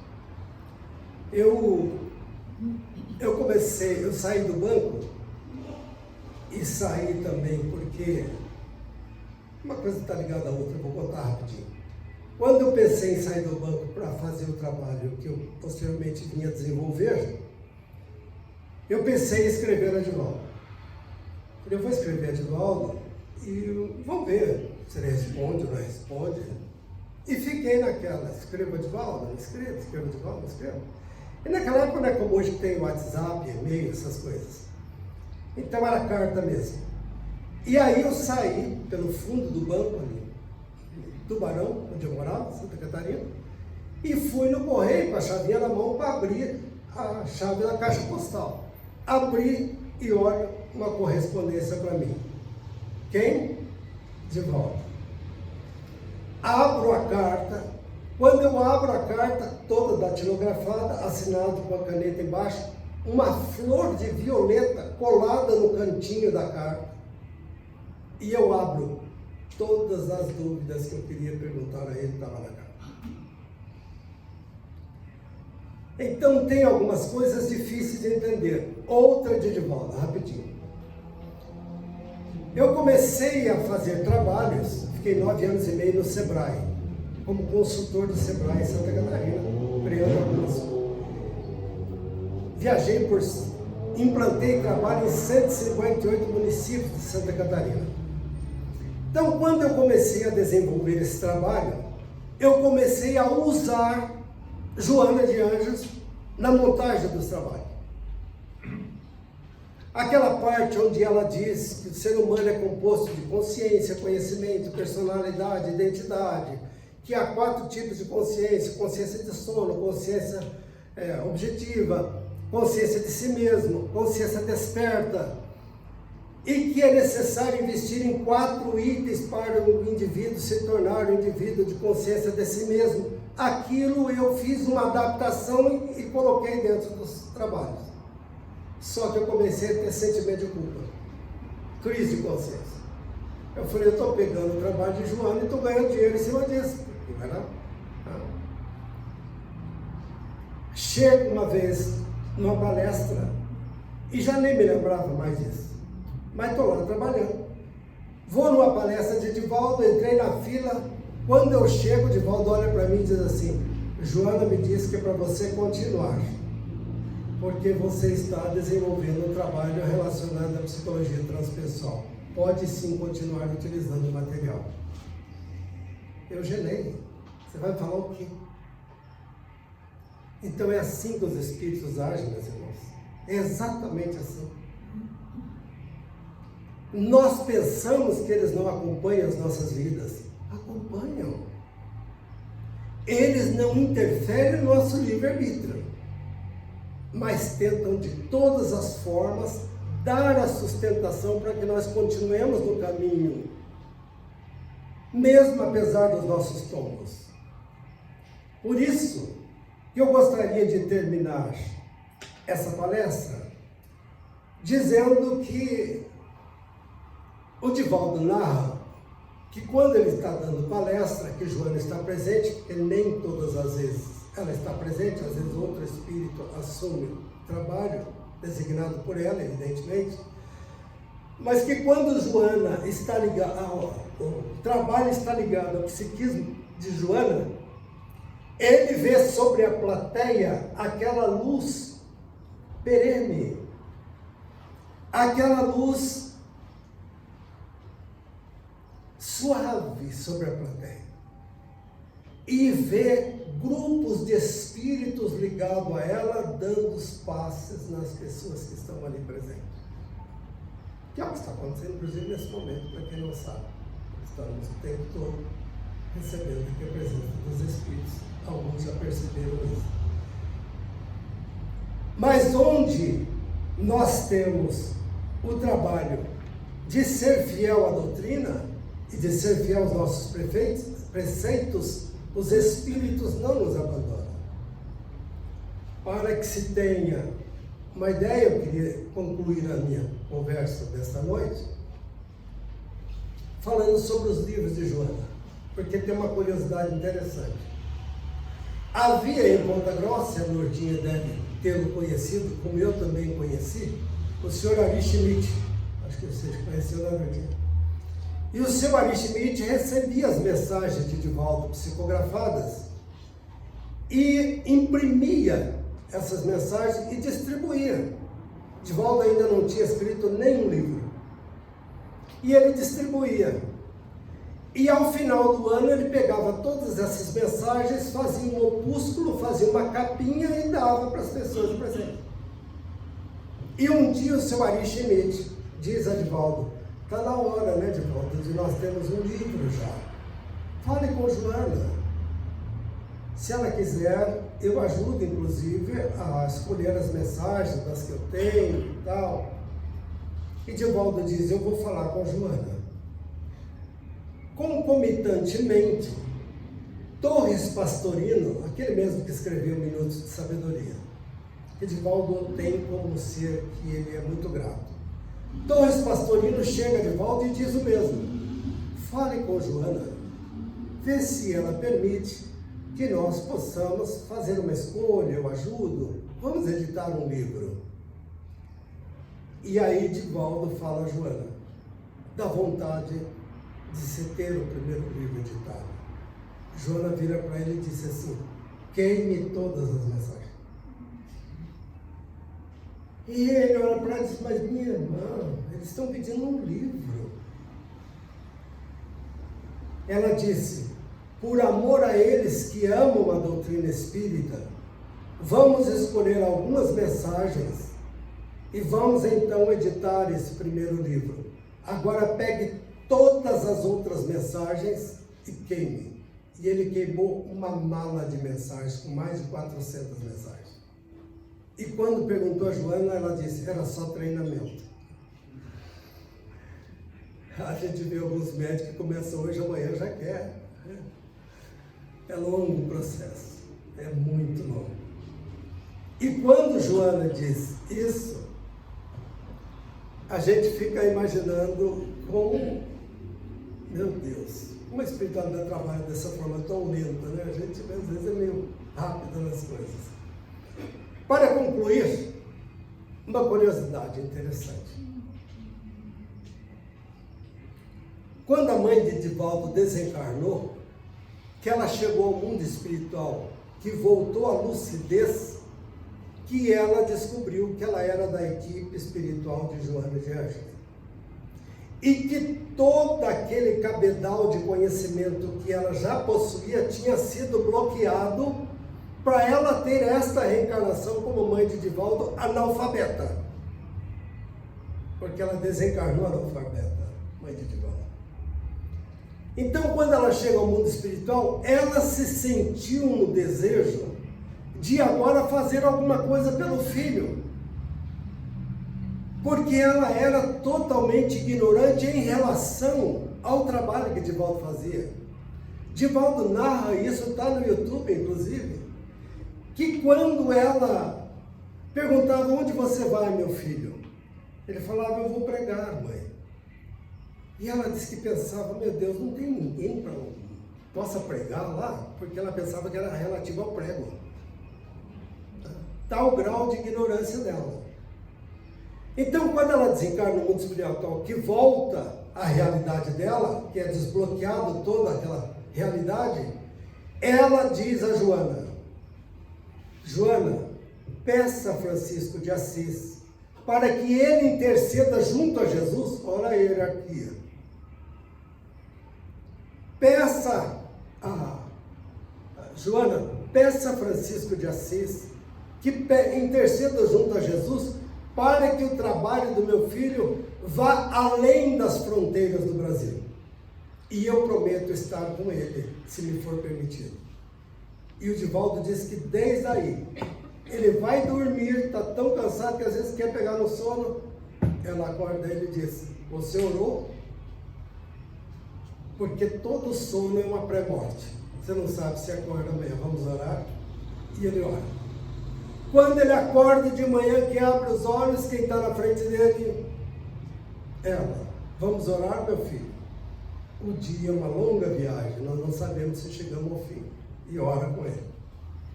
Eu saí do banco e saí também porque uma coisa está ligada à outra, eu vou contar rapidinho. Quando eu pensei em sair do banco para fazer o trabalho que eu posteriormente vinha desenvolver, eu pensei em escrever a Divaldo. Eu vou escrever a Divaldo e vamos ver se ele responde ou não responde. E fiquei naquela, escreva a Divaldo, não escreva, escreva a Divaldo, não escreva. E naquela época não é como hoje que tem WhatsApp, e-mail, essas coisas. Então era carta mesmo. E aí eu saí pelo fundo do banco ali, Tubarão, onde eu morava, Santa Catarina, e fui no correio com a chavinha na mão para abrir a chave da caixa postal. Abri e olho uma correspondência para mim. Quem? Divaldo. Abro a carta. Quando eu abro a carta, toda datilografada, assinado com a caneta embaixo, uma flor de violeta colada no cantinho da carta. E eu abro. Todas as dúvidas que eu queria perguntar a ele estavam na carta. Então tem algumas coisas difíceis de entender. Outra de Divaldo, rapidinho. Eu comecei a fazer trabalhos, fiquei 9 anos e meio no Sebrae, como consultor do Sebrae em Santa Catarina, criando curso. Viajei implantei trabalho em 158 municípios de Santa Catarina. Então, quando eu comecei a desenvolver esse trabalho, eu comecei a usar Joana de Anjos na montagem dos trabalhos. Aquela parte onde ela diz que o ser humano é composto de consciência, conhecimento, personalidade, identidade, que há 4 tipos de consciência: consciência de sono, consciência objetiva, consciência de si mesmo, consciência desperta, e que é necessário investir em 4 itens para o indivíduo se tornar um indivíduo de consciência de si mesmo. Aquilo eu fiz uma adaptação e coloquei dentro dos trabalhos. Só que eu comecei a ter sentimento de culpa, crise de consciência. Eu falei, eu estou pegando o trabalho de Joana e estou ganhando dinheiro em cima disso. Não era? Chego uma vez numa palestra e já nem me lembrava mais disso, mas estou lá trabalhando. Vou numa palestra de Edivaldo, entrei na fila. Quando eu chego, Edivaldo olha para mim e diz assim: Joana me disse que é para você continuar, porque você está desenvolvendo um trabalho relacionado à psicologia transpessoal. Pode sim continuar utilizando o material. Eu gelei. Você vai falar o quê? Então é assim que os espíritos agem, meus irmãos. É exatamente assim. Nós pensamos que eles não acompanham as nossas vidas. Acompanham. Eles não interferem no nosso livre-arbítrio, mas tentam de todas as formas dar a sustentação para que nós continuemos no caminho, mesmo apesar dos nossos tombos. Por isso, eu gostaria de terminar essa palestra dizendo que o Divaldo narra que quando ele está dando palestra, que Joana está presente, porque nem todas as vezes ela está presente, às vezes outro espírito assume o trabalho designado por ela, evidentemente, mas que quando Joana está ligada, o trabalho está ligado ao psiquismo de Joana, ele vê sobre a plateia aquela luz perene, aquela luz suave sobre a plateia, e vê grupos de espíritos ligados a ela dando os passes nas pessoas que estão ali presentes. Que é o que está acontecendo, inclusive, nesse momento, para quem não sabe. Estamos o tempo todo recebendo aqui a presença dos espíritos. Alguns já perceberam isso. Mas onde nós temos o trabalho de ser fiel à doutrina e de ser fiel aos nossos preceitos, os espíritos não nos abandonam. Para que se tenha uma ideia, eu queria concluir a minha conversa desta noite falando sobre os livros de Joana, porque tem uma curiosidade interessante. Havia em Ponta Grossa, a Lourdinha deve tê-lo conhecido, como eu também conheci, o senhor Ari Schmidt. Acho que você conheceu na Lourdinha. E o senhor Ari Schmidt recebia as mensagens de Divaldo psicografadas e imprimia essas mensagens e distribuía. Divaldo ainda não tinha escrito nenhum livro. E ele distribuía. E ao final do ano ele pegava todas essas mensagens, fazia um opúsculo, fazia uma capinha e dava para as pessoas presentes. E um dia o seu Ari Schmidt diz a Divaldo: está na hora, né, Divaldo, de nós temos um livro já. Fale com Joana. Se ela quiser, eu ajudo, inclusive, a escolher as mensagens das que eu tenho e tal. E Divaldo diz: eu vou falar com Joana. Concomitantemente, Torres Pastorino, aquele mesmo que escreveu Minutos de Sabedoria, que Divaldo tem como ser que ele é muito grato. Torres Pastorino chega a Divaldo e diz o mesmo: fale com Joana, vê se ela permite que nós possamos fazer uma escolha, eu ajudo, vamos editar um livro. E aí Divaldo fala a Joana da vontade de se ter o primeiro livro editado. Joana vira para ele e disse assim: queime todas as mensagens. E ele olha para ela e diz: mas minha irmã, eles estão pedindo um livro. Ela disse: por amor a eles que amam a doutrina espírita, vamos escolher algumas mensagens e vamos então editar esse primeiro livro. Agora pegue todas as outras mensagens e queime. E ele queimou uma mala de mensagens, com mais de 400 mensagens. E quando perguntou a Joana, ela disse: era só treinamento. A gente vê alguns médicos que começam hoje, amanhã já quer. É longo o processo, é muito longo. E quando Joana diz isso, a gente fica imaginando como, meu Deus, como a espiritualidade trabalha dessa forma tão lenta, né? A gente às vezes é meio rápido nas coisas. Para concluir, uma curiosidade interessante. Quando a mãe de Divaldo desencarnou, que ela chegou ao mundo espiritual, que voltou à lucidez, que ela descobriu que ela era da equipe espiritual de Joana de Ângeles. E que todo aquele cabedal de conhecimento que ela já possuía tinha sido bloqueado para ela ter esta reencarnação como mãe de Divaldo analfabeta. Porque ela desencarnou analfabeta, mãe de Divaldo. Então, quando ela chega ao mundo espiritual, ela se sentiu no desejo de agora fazer alguma coisa pelo filho. Porque ela era totalmente ignorante em relação ao trabalho que Divaldo fazia. Divaldo narra, isso está no YouTube, inclusive, que quando ela perguntava: onde você vai, meu filho? Ele falava: eu vou pregar, mãe. E ela disse que pensava: meu Deus, não tem ninguém para possa pregar lá, porque ela pensava que era relativo ao prego. Tal grau de ignorância dela. Então, quando ela desencarna no mundo espiritual, que volta à realidade dela, que é desbloqueado toda aquela realidade, ela diz a Joana: Joana, peça a Francisco de Assis para que ele interceda junto a Jesus. Olha a hierarquia. Joana, peça a Francisco de Assis que interceda junto a Jesus para que o trabalho do meu filho vá além das fronteiras do Brasil. E eu prometo estar com ele, se me for permitido. E o Divaldo diz que desde aí, ele vai dormir, está tão cansado que às vezes quer pegar no sono. Ela acorda ele e diz: você orou? Porque todo sono é uma pré-morte. Você não sabe se acorda amanhã, vamos orar? E ele ora. Quando ele acorda de manhã, que abre os olhos, quem está na frente dele? Ela. Vamos orar, meu filho? O dia é uma longa viagem, nós não sabemos se chegamos ao fim. E ora com ele.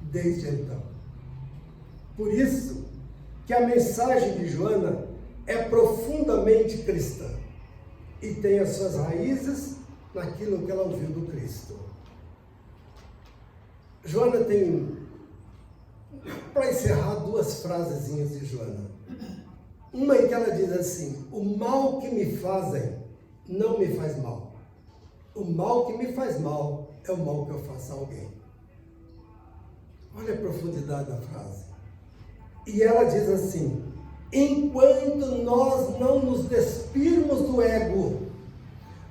Desde então. Por isso que a mensagem de Joana é profundamente cristã e tem as suas raízes naquilo que ela ouviu do Cristo. Joana tem, para encerrar, duas frasezinhas de Joana. Uma em que ela diz assim: o mal que me fazem não me faz mal. O mal que me faz mal é o mal que eu faço a alguém. Olha a profundidade da frase. E ela diz assim: enquanto nós não nos despirmos do ego,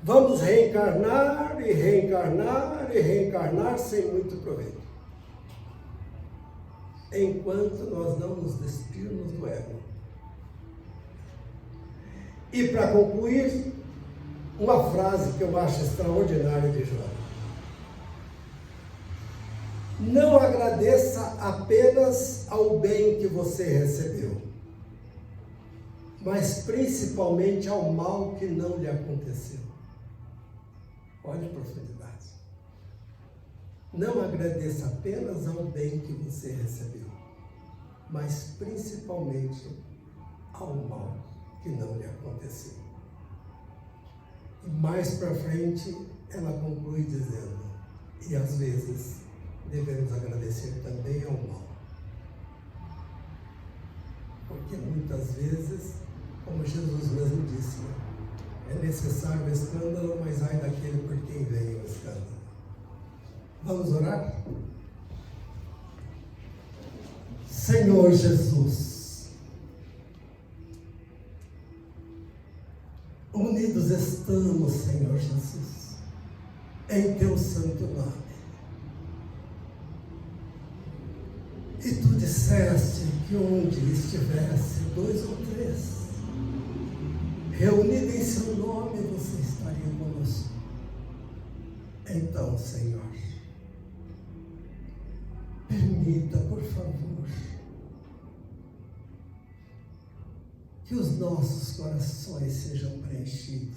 vamos reencarnar e reencarnar e reencarnar sem muito proveito. Enquanto nós não nos despirmos do ego. E para concluir, uma frase que eu acho extraordinária de Joana. Não agradeça apenas ao bem que você recebeu, mas principalmente ao mal que não lhe aconteceu. Olha a profundidade. Não agradeça apenas ao bem que você recebeu, mas principalmente ao mal que não lhe aconteceu. E mais para frente, ela conclui dizendo: e às vezes devemos agradecer também ao mal. Porque muitas vezes, como Jesus mesmo disse, é necessário o escândalo, mas ai daquele por quem vem o escândalo. Vamos orar? Senhor Jesus, unidos estamos, Senhor Jesus, em Teu santo nome. E Tu disseste que onde estivesse 2 ou 3, reunido em Seu nome, Você estaria conosco. Então, Senhor, permita, por favor, que os nossos corações sejam preenchidos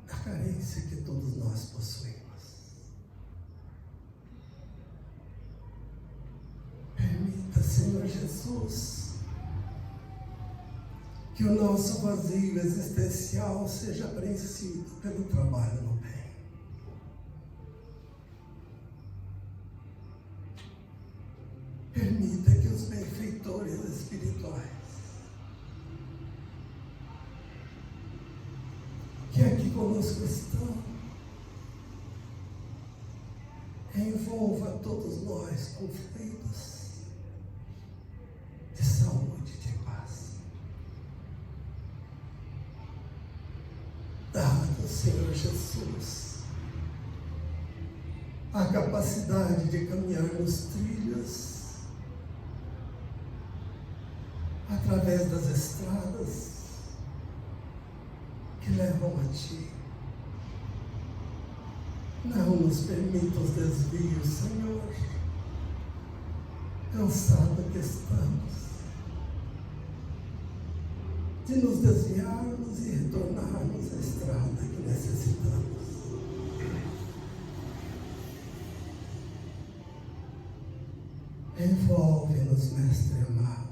da carência que todos nós possuímos. Permita, Senhor Jesus, que o nosso vazio existencial seja preenchido pelo trabalho no bem. Permita que os benfeitores espirituais que aqui conosco estão envolva todos nós com fluidos de saúde e de paz. Dá-nos, Senhor Jesus, a capacidade de caminhar nos trilhos através das estradas que levam a Ti. Não nos permita os desvios, Senhor, cansado que estamos de nos desviarmos e retornarmos à estrada que necessitamos. Envolve-nos, Mestre amado.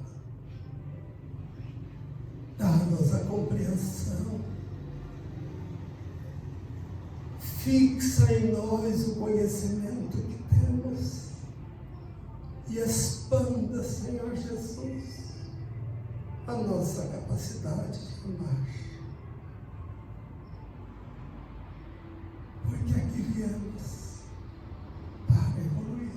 Dá-nos a compreensão. Fixa em nós o conhecimento que temos e expanda, Senhor Jesus, a nossa capacidade de amar. Porque aqui viemos para evoluir.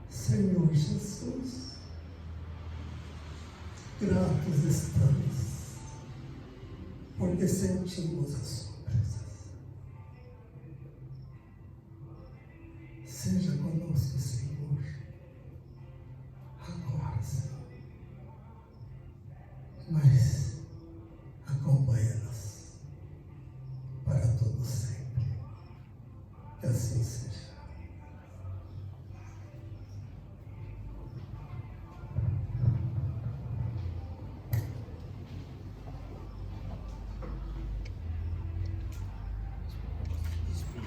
Senhor Jesus, gratos estamos, porque sentimos a sua presença. Seja conosco, Senhor, agora, Senhor, mas